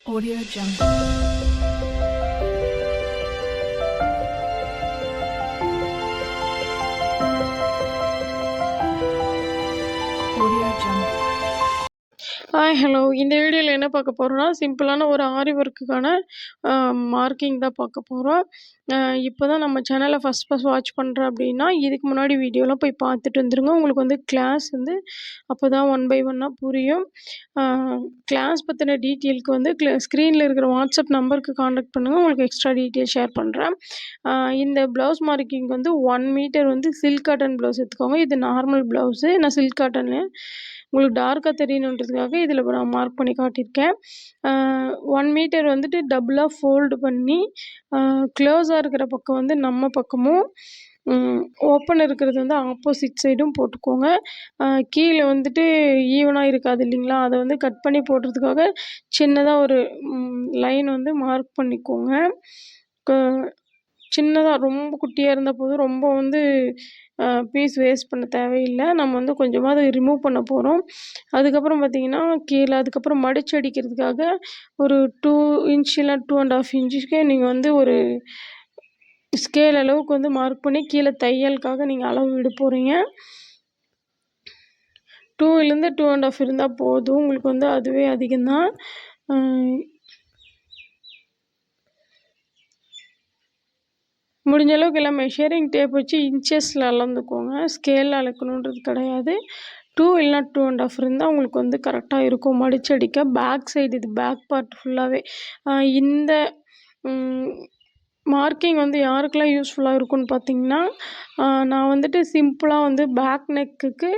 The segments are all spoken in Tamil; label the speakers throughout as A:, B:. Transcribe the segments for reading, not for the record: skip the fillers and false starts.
A: Audio Jungle. Audio Jungle.
B: Hi hello இந்த வீடியோவில் என்ன பார்க்க போகிறோன்னா சிம்பிளான ஒரு ஆரி ஒர்க்குக்கான மார்க்கிங் தான் பார்க்க போகிறோம். இப்போ தான் நம்ம சேனலை ஃபஸ்ட் வாட்ச் பண்ணுறேன் அப்படின்னா இதுக்கு முன்னாடி வீடியோலாம் போய் பார்த்துட்டு வந்துருங்க. உங்களுக்கு வந்து கிளாஸ் வந்து அப்போ தான் ஒன் பை ஒன்னாக புரியும். கிளாஸ் பற்றின டீட்டெயிலுக்கு வந்து ஸ்க்ரீனில் இருக்கிற வாட்ஸ்அப் நம்பருக்கு காண்டாக்ட் பண்ணுங்கள். உங்களுக்கு எக்ஸ்ட்ரா டீட்டெயில் ஷேர் பண்ணுறேன். இந்த ப்ளவுஸ் மார்க்கிங் வந்து 1 மீட்டர் வந்து சில்க் காட்டன் ப்ளவுஸ் எடுத்துக்கோங்க. இது நார்மல் ப்ளவுஸு, நான் சில்க் காட்டனு உங்களுக்கு டார்க்காக தெரியணுன்றதுக்காக இதில் நான் மார்க் பண்ணி காட்டியிருக்கேன். 1 மீட்டர் வந்துட்டு டபுளாக ஃபோல்டு பண்ணி க்ளோஸாக இருக்கிற பக்கம் வந்து நம்ம பக்கமும், ஓப்பன் இருக்கிறது வந்து ஆப்போசிட் சைடும் போட்டுக்கோங்க. கீழே வந்துட்டு ஈவனாக இருக்காது இல்லைங்களா, அதை வந்து கட் பண்ணி போடுறதுக்காக சின்னதாக ஒரு லைன் வந்து மார்க் பண்ணிக்கோங்க. சின்னதாக ரொம்ப குட்டியாக இருந்தால் போதும், ரொம்ப வந்து பீஸ் வேஸ்ட் பண்ண தேவையில்லை. நம்ம வந்து கொஞ்சமாக அதை ரிமூவ் பண்ண போகிறோம். அதுக்கப்புறம் பார்த்திங்கன்னா கீழே அதுக்கப்புறம் மடிச்சு அடிக்கிறதுக்காக ஒரு 2 இன்ச் இல்லை 2.5 இன்ச்சுக்கு நீங்கள் வந்து ஒரு ஸ்கேல் அளவுக்கு வந்து மார்க் பண்ணி கீழே தையலுக்காக நீங்கள் அளவு விட போகிறீங்க. 2லேருந்து 2.5 இருந்தால் போதும், உங்களுக்கு வந்து அதுவே அதிகம்தான். முடிஞ்ச அளவுக்கு எல்லாம் மெஷரிங் டேப் வச்சு இன்ச்சஸில் அளந்துக்கோங்க. ஸ்கேலில் அளக்கணுன்றது கிடையாது. 2 இல்லைனா 2.5 இருந்தால் உங்களுக்கு வந்து கரெக்டாக இருக்கும் மடிச்சு அடிக்க. பேக் சைடு, இது பேக் பார்ட் ஃபுல்லாகவே இந்த மார்க்கிங் வந்து யாருக்கெல்லாம் யூஸ்ஃபுல்லாக இருக்கும்னு பார்த்தீங்கன்னா, நான் வந்துட்டு சிம்பிளாக வந்து பேக் நெக்குக்கு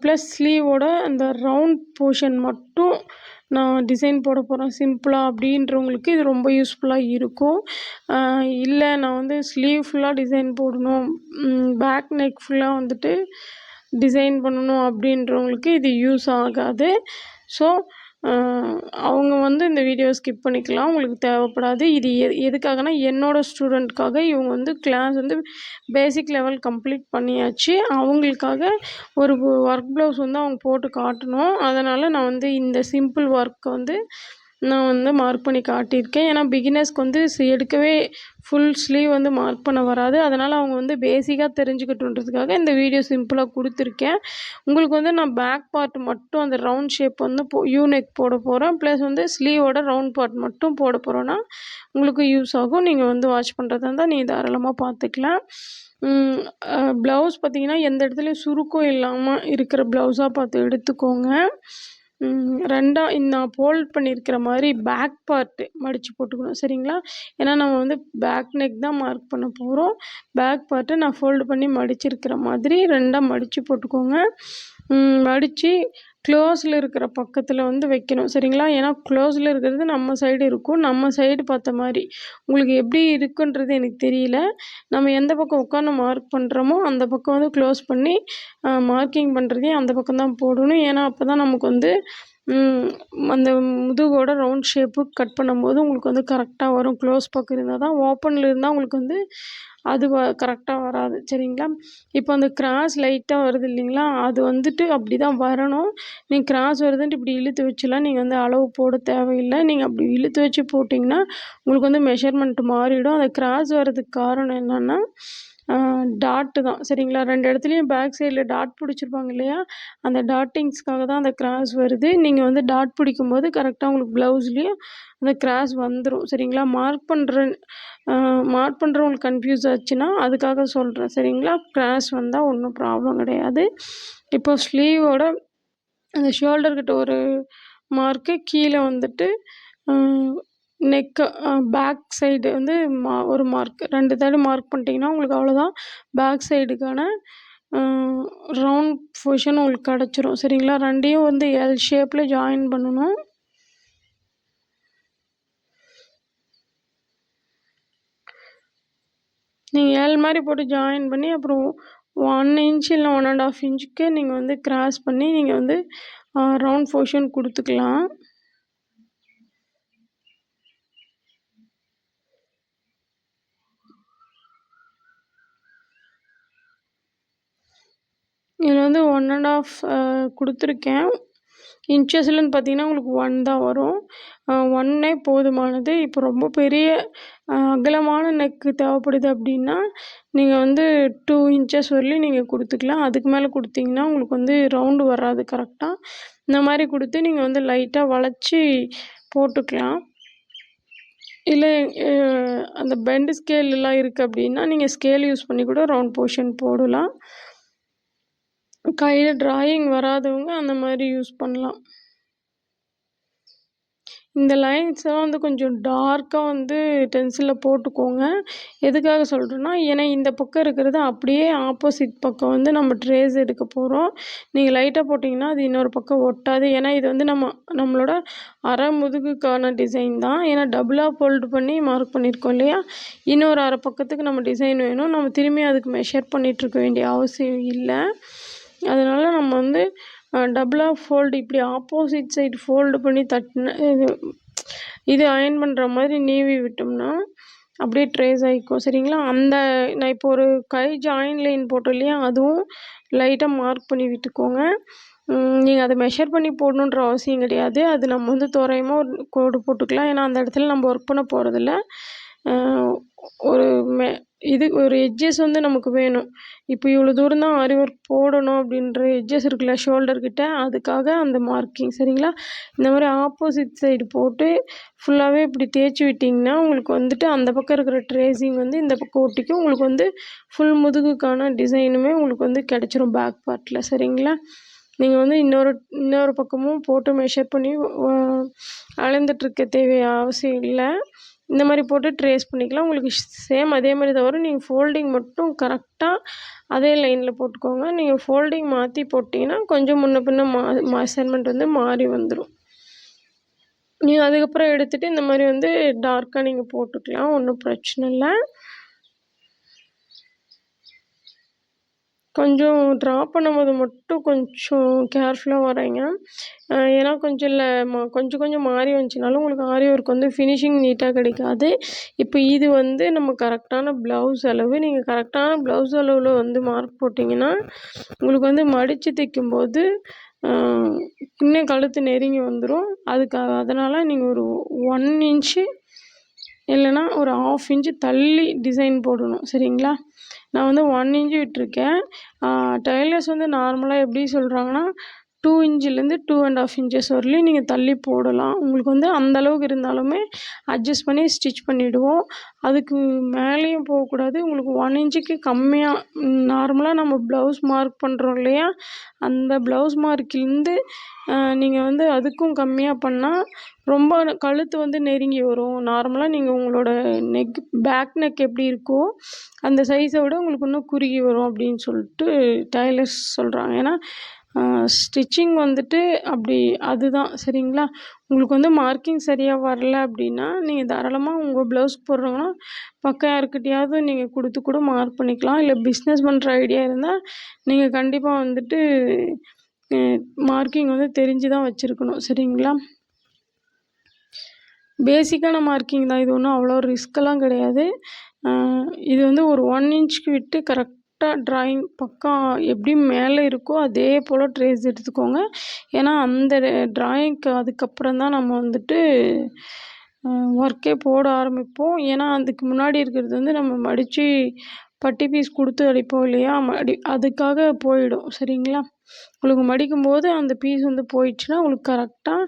B: ப்ளஸ் ஸ்லீவோட அந்த ரவுண்ட் போர்ஷன் மட்டும் நான் டிசைன் போட போகிறேன் சிம்பிளாக அப்படின்றவங்களுக்கு இது ரொம்ப யூஸ்ஃபுல்லாக இருக்கும். இல்லை நான் வந்து ஸ்லீவ் ஃபுல்லாக டிசைன் போடணும், பேக் நெக் ஃபுல்லாக வந்துட்டு டிசைன் பண்ணணும் அப்படின்றவங்களுக்கு இது யூஸ் ஆகாது. ஸோ அவங்க வந்து இந்த வீடியோவை ஸ்கிப் பண்ணிக்கலாம், உங்களுக்கு தேவைப்படாது. இது எதுக்காகனா என்னோடய ஸ்டூடெண்ட்காக. இவங்க வந்து கிளாஸ் வந்து பேசிக் லெவல் கம்ப்ளீட் பண்ணியாச்சு. அவங்களுக்காக ஒரு ஒர்க் ப்ளவுஸ் வந்து அவங்க போட்டு காட்டணும். அதனால் நான் வந்து இந்த சிம்பிள் ஒர்க்கை வந்து நான் வந்து மார்க் பண்ணி காட்டியிருக்கேன். ஏன்னா பிகினர்ஸ்க்கு வந்து எடுக்கவே ஃபுல் ஸ்லீவ் வந்து மார்க் பண்ண வராது. அதனால் அவங்க வந்து பேசிக்காக தெரிஞ்சுக்கட்டுன்றதுக்காக இந்த வீடியோ சிம்பிளாக கொடுத்துருக்கேன். உங்களுக்கு வந்து நான் பேக் பார்ட் மட்டும் அந்த ரவுண்ட் ஷேப் வந்து யூ நெக் போட போகிறேன். ப்ளஸ் வந்து ஸ்லீவோட ரவுண்ட் பார்ட் மட்டும் போட போகிறோன்னா உங்களுக்கு யூஸ் ஆகும். நீங்கள் வந்து வாட்ச் பண்ணுறதா இருந்தால் நீங்கள் தாராளமாக பார்த்துக்கலாம். ப்ளவுஸ் பார்த்திங்கன்னா எந்த இடத்துலையும் சுருக்கம் இல்லாமல் இருக்கிற ப்ளவுஸாக பார்த்து எடுத்துக்கோங்க. நான் ஃபோல்ட் பண்ணியிருக்கிற மாதிரி பேக் பார்ட்டு மடித்து போட்டுக்கணும், சரிங்களா? ஏன்னா நம்ம வந்து பேக் நெக் தான் மார்க் பண்ண போகிறோம். பேக் பார்ட்டு நான் ஃபோல்டு பண்ணி மடிச்சிருக்கிற மாதிரி 2ஆக மடித்து போட்டுக்கோங்க. மடித்து க்ளோஸில் இருக்கிற பக்கத்தில் வந்து வைக்கணும், சரிங்களா? ஏன்னா க்ளோஸில் இருக்கிறது நம்ம சைடு இருக்கும். நம்ம சைடு பார்த்த மாதிரி உங்களுக்கு எப்படி இருக்குன்றது எனக்கு தெரியல. நம்ம எந்த பக்கம் உட்காந்து மார்க் பண்ணுறோமோ அந்த பக்கம் வந்து க்ளோஸ் பண்ணி மார்க்கிங் பண்ணுறதையும் அந்த பக்கம் தான் போடணும். ஏன்னா அப்போ தான் நமக்கு வந்து அந்த முதுகோட ரவுண்ட் ஷேப்பு கட் பண்ணும்போது உங்களுக்கு வந்து கரெக்டாக வரும். க்ளோஸ் பக்கம் இருந்தால் தான், ஓப்பனில் இருந்தால் உங்களுக்கு வந்து அது கரெக்டாக வராது, சரிங்களா? இப்போ அந்த கிராஸ் லைட்டாக வருது இல்லைங்களா, அது வந்துட்டு அப்படி தான் வரணும். நீங்கள் கிராஸ் வருதுன்ட்டு இப்படி இழுத்து வச்சுலாம் நீங்கள் வந்து அளவு போட தேவையில்லை. நீங்கள் அப்படி இழுத்து வச்சு போட்டிங்கன்னா உங்களுக்கு வந்து மெஷர்மெண்ட் மாறிடும். அந்த கிராஸ் வர்றதுக்கு காரணம் என்னென்னா டாட்டு தான், சரிங்களா? 2 இடத்துலையும் பேக் சைடில் டாட் பிடிச்சிருப்பாங்க இல்லையா, அந்த டாட்டிங்ஸ்க்காக தான் அந்த கிராஸ் வருது. நீங்கள் வந்து டாட் பிடிக்கும்போது கரெக்டாக உங்களுக்கு ப்ளவுஸ்லேயும் அந்த கிராஸ் வந்துடும், சரிங்களா? மார்க் பண்ணுறவங்களுக்கு கன்ஃபியூஸ் ஆச்சுன்னா அதுக்காக சொல்கிறேன், சரிங்களா? கிராஸ் வந்தால் ஒன்றும் ப்ராப்ளம் கிடையாது. இப்போ ஸ்லீவோட அந்த ஷோல்டர்கிட்ட ஒரு மார்க்கு, கீழே வந்துட்டு நெக்கு பேக் சைடு வந்து ஒரு மார்க், 2 தடவை மார்க் பண்ணிட்டீங்கன்னா உங்களுக்கு அவ்வளோதான். பேக் சைடுக்கான ரவுண்ட் பொசிஷன் உங்களுக்கு கிடச்சிரும், சரிங்களா? 2யும் வந்து எல் ஷேப்பில் ஜாயின் பண்ணணும். நீங்கள் எல் மாதிரி போட்டு ஜாயின் பண்ணி அப்புறம் 1 இன்ச் இல்லை 1.5 இன்ச்சுக்கு நீங்கள் வந்து கிராஸ் பண்ணி நீங்கள் வந்து ரவுண்ட் பொசிஷன் கொடுத்துக்கலாம். இதில் வந்து 1.5 கொடுத்துருக்கேன். இன்ச்சஸ்லன்னு பார்த்தீங்கன்னா உங்களுக்கு 1 தான் வரும். 1 போதுமானது. இப்போ ரொம்ப பெரிய அகலமான நெக்கு தேவைப்படுது அப்படின்னா, நீங்கள் வந்து 2 இன்ச்சஸ் வரலையும் நீங்கள் கொடுத்துக்கலாம். அதுக்கு மேலே கொடுத்தீங்கன்னா உங்களுக்கு வந்து ரவுண்டு வராது கரெக்டாக. இந்த மாதிரி கொடுத்து நீங்கள் வந்து லைட்டாக வளைச்சி போட்டுக்கலாம். இல்லை அந்த பெண்டு ஸ்கேல்லாம் இருக்குது அப்படின்னா நீங்கள் ஸ்கேல் யூஸ் பண்ணி கூட ரவுண்ட் போர்ஷன் போடலாம். கையில் டிராயிங் வராதவங்க அந்த மாதிரி யூஸ் பண்ணலாம். இந்த லைன்ஸ்லாம் வந்து கொஞ்சம் டார்க்காக வந்து பென்சிலில் போட்டுக்கோங்க. எதுக்காக சொல்கிறேன்னா, ஏன்னா இந்த பக்கம் இருக்கிறது அப்படியே ஆப்போசிட் பக்கம் வந்து நம்ம ட்ரேஸ் எடுக்க போகிறோம். நீங்கள் லைட்டாக போட்டிங்கன்னா அது இன்னொரு பக்கம் ஒட்டாது. ஏன்னா இது வந்து நம்மளோட அரை முதுகுக்கான டிசைன் தான். ஏன்னா டபுளாக ஃபோல்டு பண்ணி மார்க் பண்ணியிருக்கோம் இல்லையா? இன்னொரு அரை பக்கத்துக்கு நம்ம டிசைன் வேணும். நம்ம திரும்பி அதுக்கு மெஷர் பண்ணிகிட்ருக்க வேண்டிய அவசியம் இல்லை. அதனால் நம்ம வந்து டபுளாக ஃபோல்டு இப்படி ஆப்போசிட் சைடு ஃபோல்டு பண்ணி இது அயர்ன் பண்ணுற மாதிரி நீவி விட்டோம்னா அப்படியே ட்ரேஸ் ஆகிக்கும். சரிங்களா? நான் இப்போ ஒரு கை ஜாயின் லைன் போட்டோம் இல்லையா? அதுவும் லைட்டாக மார்க் பண்ணி விட்டுக்கோங்க. நீங்கள் அதை மெஷர் பண்ணி போடணுன்ற அவசியம் கிடையாது. அது நம்ம வந்து தோராயமாக ஒரு கோடு போட்டுக்கலாம். ஏன்னா அந்த இடத்துல நம்ம ஒர்க் பண்ண போகிறதில்ல. ஒரு எட்ஜஸ் வந்து நமக்கு வேணும். இப்போ இவ்வளோ தூரம் தான் ஆரி ஒர்க் போடணும் அப்படின்ற எட்ஜஸ் இருக்குல்ல ஷோல்டர்கிட்ட, அதுக்காக அந்த மார்க்கிங். சரிங்களா? இந்த மாதிரி ஆப்போசிட் சைடு போட்டு ஃபுல்லாகவே இப்படி தேய்ச்சி விட்டிங்கன்னா உங்களுக்கு வந்துட்டு அந்த பக்கம் இருக்கிற ட்ரேசிங் வந்து இந்த பக்கம் ஒட்டிக்கும். உங்களுக்கு வந்து ஃபுல் முதுகுக்கான டிசைனுமே உங்களுக்கு வந்து கிடச்சிரும் பேக் பார்ட்டில். சரிங்களா? நீங்கள் வந்து இன்னொரு பக்கமும் போட்டு மெஷர் பண்ணி அளந்துட்டுருக்க அவசியம் இல்லை. இந்த மாதிரி போட்டு ட்ரேஸ் பண்ணிக்கலாம். உங்களுக்கு சேம் அதே மாதிரி தான் வரும். நீங்கள் ஃபோல்டிங் மட்டும் கரெக்டாக அதே லைனில் போட்டுக்கோங்க. நீங்கள் ஃபோல்டிங் மாற்றி போட்டிங்கன்னா கொஞ்சம் முன்ன பின்ன மெஷர்மெண்ட் வந்து மாறி வந்துடும். நீங்கள் அதுக்கப்புறம் எடுத்துகிட்டு இந்த மாதிரி வந்து டார்க்காக நீங்கள் போட்டுக்கலாம். ஒன்றும் பிரச்சனை இல்லை. கொஞ்சம் ட்ரா பண்ணும்போது மட்டும் கொஞ்சம் கேர்ஃபுல்லாக வரைங்க. ஏன்னா கொஞ்சம் மாறி வந்துச்சுனாலும் உங்களுக்கு ஆரி ஒர்க் வந்து ஃபினிஷிங் நீட்டாக கிடைக்காது. இப்போ இது வந்து நம்ம கரெக்டான ப்ளவுஸ் அளவு. நீங்கள் கரெக்டான ப்ளவுஸ் அளவில் வந்து மார்க் போட்டிங்கன்னா உங்களுக்கு வந்து மடித்து தைக்கும்போது இன்னும் கழுத்து நெருங்கி வந்துடும். அதனால் நீங்கள் ஒரு 1 இன்ச்சு இல்லைன்னா ஒரு 1/2 இன்ச்சு தள்ளி டிசைன் போடணும். சரிங்களா? நான் வந்து 1 இன்ச்சு விட்டுருக்கேன். டைலர்ஸ் வந்து நார்மலாக எப்படி சொல்கிறாங்கன்னா 2 இன்ச்சிலேருந்து 2.5 இன்ச்சஸ் வரலையும் நீங்கள் தள்ளி போடலாம். உங்களுக்கு வந்து அந்தளவுக்கு இருந்தாலுமே அட்ஜஸ்ட் பண்ணி ஸ்டிச் பண்ணிவிடுவோம். அதுக்கு மேலேயும் போகக்கூடாது. உங்களுக்கு 1 இன்ச்சுக்கு கம்மியாக நார்மலாக நம்ம ப்ளவுஸ் மார்க் பண்ணுறோம் இல்லையா? அந்த ப்ளவுஸ் மார்க்லேருந்து நீங்கள் வந்து அதுக்கும் கம்மியாக பண்ணால் ரொம்ப கழுத்து வந்து நெருங்கி வரும். நார்மலாக நீங்கள் உங்களோட பேக் நெக் எப்படி இருக்கோ அந்த சைஸை விட உங்களுக்கு இன்னும் குறுகி வரும் அப்படின்னு சொல்லிட்டு டைலர்ஸ் சொல்கிறாங்க. ஏன்னா ஸ்டிச்சிங் வந்துட்டு அதுதான். சரிங்களா? உங்களுக்கு வந்து மார்க்கிங் சரியாக வரல அப்படின்னா நீங்கள் தாராளமாக உங்கள் ப்ளவுஸ் போடுறவங்கன்னா பக்கம் யாருக்கிட்டையாவது நீங்கள் கொடுத்து கூட மார்க் பண்ணிக்கலாம். இல்லை பிஸ்னஸ் பண்ணுற ஐடியா இருந்தால் நீங்கள் கண்டிப்பாக வந்துட்டு மார்க்கிங் வந்து தெரிஞ்சு தான் வச்சுருக்கணும். சரிங்களா? பேசிக்கான மார்க்கிங் தான். இது ஒன்றும் அவ்வளோ ரிஸ்க்கெல்லாம் கிடையாது. இது வந்து ஒரு 1 இன்ச்சுக்கு விட்டு கரெக்டாக ட்ராயிங் பக்கம் எப்படி மேலே இருக்கோ அதே போல் ட்ரேஸ் எடுத்துக்கோங்க. ஏன்னா அந்த ட்ராயிங்க்கு அதுக்கப்புறம் தான் நம்ம வந்துட்டு ஒர்க்கே போட ஆரம்பிப்போம். ஏன்னா அதுக்கு முன்னாடி இருக்கிறது வந்து நம்ம மடித்து பட்டி பீஸ் கொடுத்து அடிப்போம் இல்லையா? அதுக்காக போயிடும். சரிங்களா? உங்களுக்கு மடிக்கும்போது அந்த பீஸ் வந்து போயிடுச்சுன்னா உங்களுக்கு கரெக்டாக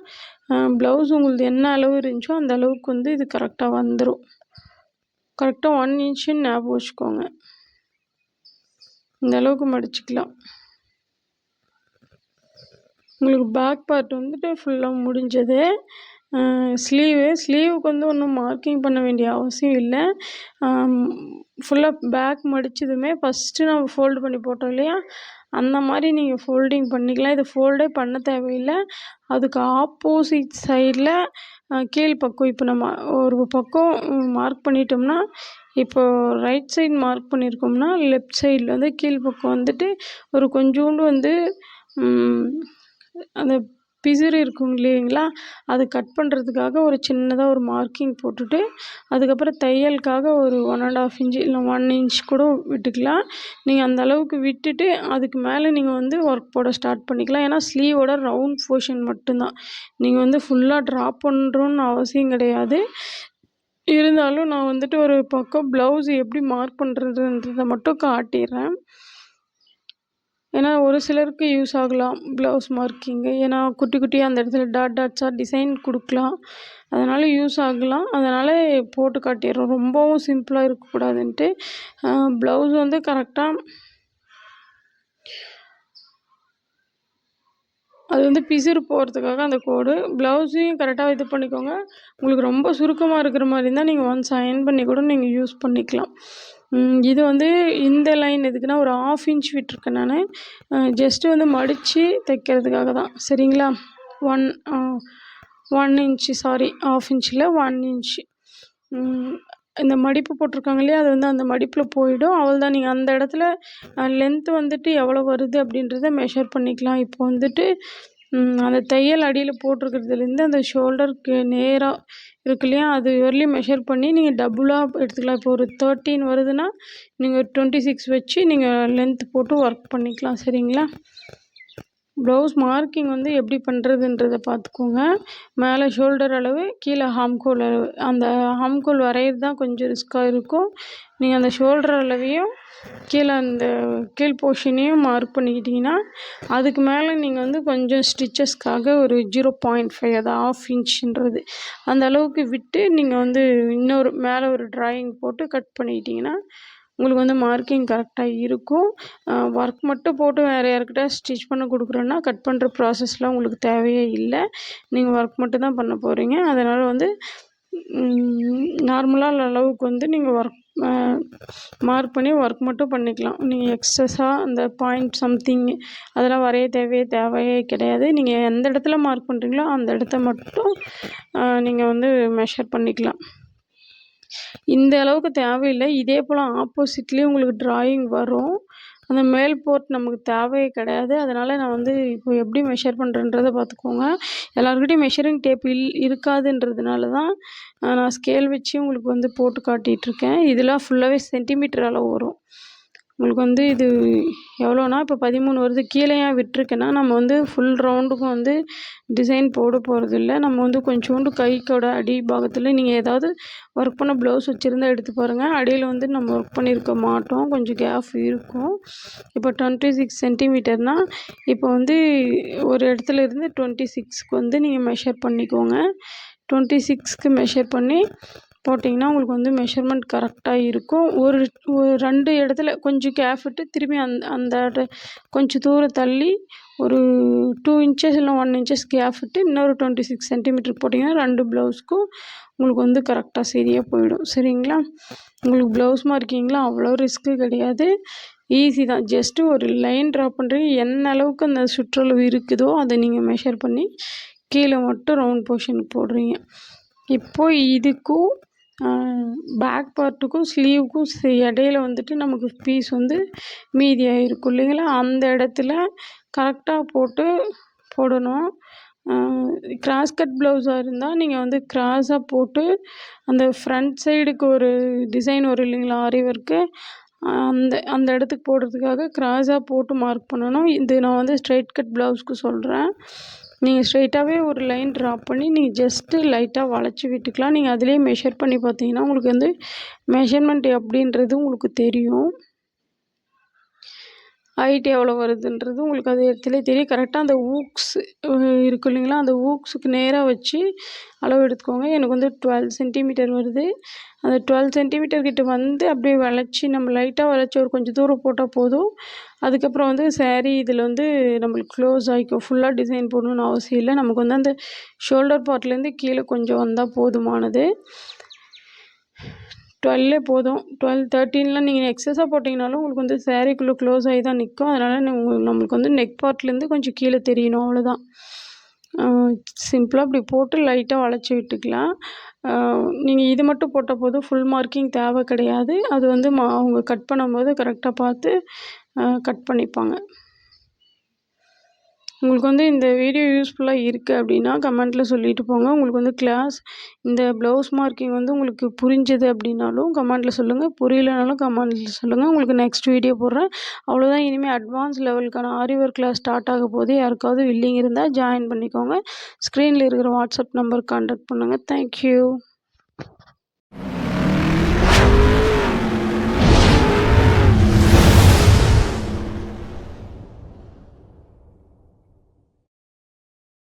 B: ப்ளவுஸ் உங்களுக்கு என்ன அளவு இருந்துச்சோ அந்த அளவுக்கு வந்து இது கரெக்டாக வந்துடும். கரெக்டாக 1 இன்ச்சுன்னு ஞாபகம் வச்சுக்கோங்க. இந்த அளவுக்கு மடிச்சுக்கலாம். உங்களுக்கு பேக் பார்ட் வந்துட்டு ஃபுல்லாக முடிஞ்சது. ஸ்லீவுக்கு வந்து ஒன்றும் மார்க்கிங் பண்ண வேண்டிய அவசியம் இல்லை. ஃபுல்லாக பேக் மடித்ததுமே ஃபஸ்ட்டு நம்ம ஃபோல்டு பண்ணி போட்டோம் இல்லையா? அந்த மாதிரி நீங்கள் ஃபோல்டிங் பண்ணிக்கலாம். இது ஃபோல்டே பண்ண தேவையில்லை. அதுக்கு ஆப்போசிட் சைடில் கீழ்ப்பக்கம் இப்போ நம்ம ஒரு பக்கம் மார்க் பண்ணிட்டோம்னா இப்போ ரைட் சைடு மார்க் பண்ணியிருக்கோம்னா லெஃப்ட் சைடில் வந்து கீழ்ப்பக்கம் வந்துட்டு ஒரு கொஞ்சோண்டு வந்து அந்த பிசிறு இருக்கும் இல்லைங்களா, அது கட் பண்ணுறதுக்காக ஒரு சின்னதாக ஒரு மார்க்கிங் போட்டுட்டு, அதுக்கப்புறம் தையலுக்காக ஒரு 1 1/2 இன்ச் இல்லை 1 இன்ச் கூட விட்டுக்கலாம். நீங்கள் அந்த அளவுக்கு விட்டுட்டு அதுக்கு மேலே நீங்கள் வந்து ஒர்க் போட ஸ்டார்ட் பண்ணிக்கலாம். ஏன்னா ஸ்லீவோட ரவுண்ட் போர்ஷன் மட்டும்தான். நீங்கள் வந்து ஃபுல்லாக ட்ராப் பண்ணுறோன்னு அவசியம் கிடையாது. இருந்தாலும் நான் வந்துட்டு ஒரு பக்கம் ப்ளவுஸ் எப்படி மார்க் பண்ணுறதுன்றத மட்டும் காட்டிடுறேன். ஏன்னா ஒரு சிலருக்கு யூஸ் ஆகலாம் ப்ளவுஸ் மார்க்கிங்கு. ஏன்னா குட்டி குட்டியாக அந்த இடத்துல டாட் டாட்ஸாக டிசைன் கொடுக்கலாம். அதனால் யூஸ் ஆகலாம். அதனால் போட்டு காட்டிடுறோம். ரொம்பவும் சிம்பிளாக இருக்கக்கூடாதுன்ட்டு. ப்ளவுஸ் வந்து கரெக்டாக அது வந்து பிசிறு போகிறதுக்காக அந்த கோடு. ப்ளவுஸையும் கரெக்டாக இது பண்ணிக்கோங்க. உங்களுக்கு ரொம்ப சுருக்கமாக இருக்கிற மாதிரி இருந்தால் நீங்கள் ஒன்ஸ் அயர்ன் பண்ணி கூட நீங்கள் யூஸ் பண்ணிக்கலாம். இது வந்து இந்த லைன் எதுக்குன்னா ஒரு 1/2 இன்ச் விட்டுருக்கேன் நான். ஜஸ்ட்டு வந்து மடித்து தைக்கிறதுக்காக தான். சரிங்களா? 1 இன்ச்சு, சாரி 1/2 இன்ச்சில் 1 இன்ச்சு. இந்த மடிப்பு போட்டிருக்காங்க இல்லையா, அது வந்து அந்த மடிப்பில் போயிடும். அவ்வளோதான். நீங்கள் அந்த இடத்துல லென்த் வந்துட்டு எவ்வளோ வருது அப்படின்றத மெஷர் பண்ணிக்கலாம். இப்போ வந்துட்டு அந்த தையல் அடியில் போட்டிருக்கிறதுலேருந்து அந்த ஷோல்டருக்கு நேராக இருக்கு இல்லையா, அது வரலையும் மெஷர் பண்ணி நீங்கள் டபுளாக எடுத்துக்கலாம். இப்போ ஒரு 13 வருதுன்னா நீங்கள் 26 வச்சு நீங்கள் லென்த் போட்டு ஒர்க் பண்ணிக்கலாம். சரிங்களா? ப்ளவுஸ் மார்க்கிங் வந்து எப்படி பண்ணுறதுன்றத பார்த்துக்கோங்க. மேலே ஷோல்டர் அளவு, கீழே ஹாம்கோல் அளவு. அந்த ஹாம்கோல் வரைகிறது தான் கொஞ்சம் ரிஸ்க்காக இருக்கும். நீங்கள் அந்த ஷோல்டர் அளவையும் கீழே அந்த கீழ் போர்ஷனையும் மார்க் பண்ணிக்கிட்டிங்கன்னா, அதுக்கு மேலே நீங்கள் வந்து கொஞ்சம் ஸ்டிச்சஸ்க்காக ஒரு 0.5, அது 1/2 இன்ச்சுன்றது அந்த அளவுக்கு விட்டு நீங்கள் வந்து இன்னொரு மேலே ஒரு ட்ராயிங் போட்டு கட் பண்ணிக்கிட்டிங்கன்னா உங்களுக்கு வந்து மார்க்கிங் கரெக்டாக இருக்கும். ஒர்க் மட்டும் போட்டு வேறு யார்கிட்ட ஸ்டிச் பண்ண கொடுக்குறோன்னா கட் பண்ணுற ப்ராசஸ்லாம் உங்களுக்கு தேவையே இல்லை. நீங்கள் ஒர்க் மட்டும் தான் பண்ண போகிறீங்க. அதனால் வந்து நார்மலாக அளவுக்கு வந்து நீங்கள் ஒர்க் மார்க் பண்ணி ஒர்க் மட்டும் பண்ணிக்கலாம். நீங்கள் எக்ஸஸாக அந்த பாயிண்ட் சம்திங் அதெல்லாம் வரைய தேவையே கிடையாது. நீங்கள் எந்த இடத்துல மார்க் பண்ணுறீங்களோ அந்த இடத்த மட்டும் நீங்கள் வந்து மெஷர் பண்ணிக்கலாம். இந்த அளவுக்கு தேவையில்லை. இதே போல் ஆப்போசிட்லேயும் உங்களுக்கு ட்ராயிங் வரும். அந்த மேல் போர்ட் நமக்கு தேவையே கிடையாது. அதனால் நான் வந்து இப்போ எப்படி மெஷர் பண்ணுறேன்றதை பார்த்துக்கோங்க. எல்லாருக்கிட்டையும் மெஷரிங் டேப் இருக்காதுன்றதுனால தான் நான் ஸ்கேல் வச்சு உங்களுக்கு வந்து போட்டு காட்டிகிட்ருக்கேன். இதெல்லாம் ஃபுல்லாகவே சென்டிமீட்டர் அளவு வரும். உங்களுக்கு வந்து இது எவ்வளோனா இப்போ 13 வருது. கீழே ஏன் விட்டுருக்கேன்னா, நம்ம வந்து ஃபுல் ரவுண்டுக்கும் வந்து டிசைன் போட போகிறதில்ல. நம்ம வந்து கொஞ்சோண்டு கைக்கோட அடி பாகத்தில் நீங்கள் ஏதாவது ஒர்க் பண்ண ப்ளவுஸ் வச்சுருந்தா எடுத்து பாருங்கள். அடியில் வந்து நம்ம ஒர்க் பண்ணியிருக்க மாட்டோம். கொஞ்சம் கேப் இருக்கும். இப்போ 26 சென்டிமீட்டர்னால் இப்போ வந்து ஒரு இடத்துல இருந்து 26க்கு வந்து நீங்கள் மெஷர் பண்ணிக்கோங்க. 26க்கு மெஷர் பண்ணி போட்டிங்கன்னா உங்களுக்கு வந்து மெஷர்மெண்ட் கரெக்டாக இருக்கும். ஒரு 2 இடத்துல கொஞ்சம் கேப் விட்டு திரும்பி அந்த கொஞ்சம் தூரம் தள்ளி ஒரு 2 இன்ச்சஸ் இல்லை 1 இன்ச்சஸ் கேப் விட்டு இன்னொரு 26 சென்டிமீட்டருக்கு போட்டிங்கன்னா 2 ப்ளவுஸ்க்கும் உங்களுக்கு வந்து கரெக்டாக சரியாக போயிடும். சரிங்களா? உங்களுக்கு ப்ளவுஸ் மார்க்கிங்லாம் அவ்வளோ ரிஸ்க்கு கிடையாது. ஈஸி தான். ஜஸ்ட்டு ஒரு லைன் ட்ரா பண்ணுறீங்க. என்ன அளவுக்கு அந்த சுற்றளவு இருக்குதோ அதை நீங்கள் மெஷர் பண்ணி கீழே மட்டும் ரவுண்ட் போர்ஷனுக்கு போடுறீங்க. இப்போது இதுக்கும் பேக் பார்ட்டுக்கும் ஸ்லீவுக்கும் இடையில வந்துட்டு நமக்கு பீஸ் வந்து மீதியாக இருக்கும் இல்லைங்களா, அந்த இடத்துல கரெக்டாக போடணும். கிராஸ் கட் ப்ளவுஸாக இருந்தால் நீங்கள் வந்து கிராஸாக போட்டு அந்த ஃப்ரண்ட் சைடுக்கு ஒரு டிசைன் வரும் இல்லைங்களா, ஆரி ஒர்க்கு, அந்த இடத்துக்கு போடுறதுக்காக கிராஸாக போட்டு மார்க் பண்ணணும். இது நான் வந்து ஸ்ட்ரைட் கட் ப்ளவுஸ்க்கு சொல்கிறேன். நீங்கள் ஸ்ட்ரைட்டாகவே ஒரு லைன் ட்ரா பண்ணி நீங்கள் ஜஸ்ட்டு லைட்டாக வளைச்சி விட்டுக்கலாம். நீங்கள் அதிலே மெஷர் பண்ணி பார்த்தீங்கன்னா உங்களுக்கு வந்து மெஷர்மெண்ட் எப்படின்றது உங்களுக்கு தெரியும். ஹைட் எவ்வளோ வருதுன்றது உங்களுக்கு அது இடத்துலே தெரியும். கரெக்டாக அந்த ஊக்ஸ் இருக்கும் இல்லைங்களா, அந்த ஊக்ஸுக்கு நேராக வச்சு அளவு எடுத்துக்கோங்க. எனக்கு வந்து 12 சென்டிமீட்டர் வருது. அந்த 12 சென்டிமீட்டர் கிட்ட வந்து அப்படியே வளைச்சி நம்ம லைட்டாக வளைச்சி ஒரு கொஞ்சம் தூரம் போட்டால் போதும். அதுக்கப்புறம் வந்து சாரீ இதில் வந்து நம்மளுக்கு க்ளோஸ் ஆகிக்கும். ஃபுல்லாக டிசைன் போடணுன்னு அவசியம் இல்லை. நமக்கு வந்து அந்த ஷோல்டர் பார்ட்லேருந்து கீழே கொஞ்சம் வந்தால் போதுமானது. 12 போதும். 12, 13லாம் நீங்கள் எக்ஸஸாக போட்டிங்கனாலும் உங்களுக்கு வந்து சாரீக்குள்ளே க்ளோஸ் ஆகி தான் நிற்கும். அதனால் நம்மளுக்கு வந்து நெக் பார்ட்லேருந்து கொஞ்சம் கீழே தெரியணும், அவ்வளோதான். சிம்பிளாக இப்படி போட்டு லைட்டாக வளைச்சி விட்டுக்கலாம். நீங்கள் இது மட்டும் போட்டால் போதும். ஃபுல் மார்க்கிங் தேவை கிடையாது. அது வந்து அவங்க கட் பண்ணும்போது கரெக்டாக பார்த்து கட் பண்ணிப்பாங்க. உங்களுக்கு வந்து இந்த வீடியோ யூஸ்ஃபுல்லாக இருக்குது அப்படின்னா கமெண்ட்டில் சொல்லிட்டு போங்க. உங்களுக்கு வந்து கிளாஸ் இந்த ப்ளவுஸ் மார்க்கிங் வந்து உங்களுக்கு புரிஞ்சது அப்படின்னாலும் கமெண்ட்டில் சொல்லுங்கள். புரியலைனாலும் கமெண்ட்டில் சொல்லுங்கள். உங்களுக்கு நெக்ஸ்ட் வீடியோ போடுறேன். அவ்வளோதான். இனிமேல் அட்வான்ஸ் லெவலுக்கான ஆரி ஒர்க் கிளாஸ் ஸ்டார்ட் ஆக போகுது. யாருக்காவது வில்லிங் இருந்தால் ஜாயின் பண்ணிக்கோங்க. ஸ்க்ரீனில் இருக்கிற வாட்ஸ்அப் நம்பருக்கு கான்டாக்ட் பண்ணுங்கள். தேங்க்யூ.